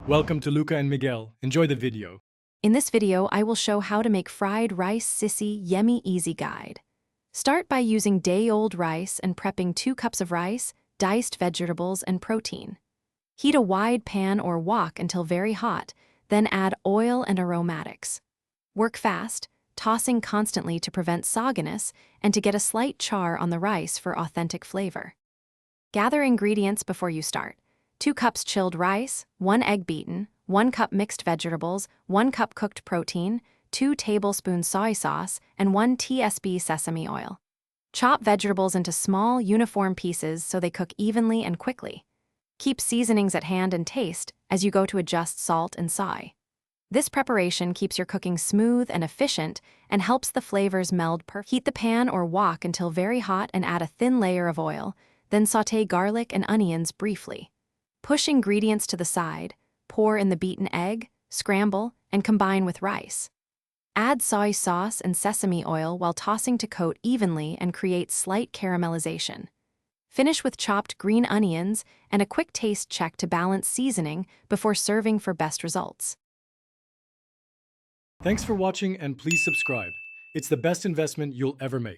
Welcome to Luca and Miguel. Enjoy the video. In this video, I will show how to make fried rice Sisi Yemmie Easy Guide. Start by using day-old rice and prepping 2 cups of rice, diced vegetables, and protein. Heat a wide pan or wok until very hot, then add oil and aromatics. Work fast, tossing constantly to prevent sogginess and to get a slight char on the rice for authentic flavor. Gather ingredients before you start. 2 cups chilled rice, 1 egg beaten, 1 cup mixed vegetables, 1 cup cooked protein, 2 tablespoons soy sauce, and 1 tsp sesame oil. Chop vegetables into small, uniform pieces so they cook evenly and quickly. Keep seasonings at hand and taste as you go to adjust salt and soy. This preparation keeps your cooking smooth and efficient and helps the flavors meld perfectly. Heat the pan or wok until very hot and add a thin layer of oil, then sauté garlic and onions briefly. Push ingredients to the side, pour in the beaten egg, scramble, and combine with rice. Add soy sauce and sesame oil while tossing to coat evenly and create slight caramelization. Finish with chopped green onions and a quick taste check to balance seasoning before serving for best results. Thanks for watching and please subscribe. It's the best investment you'll ever make.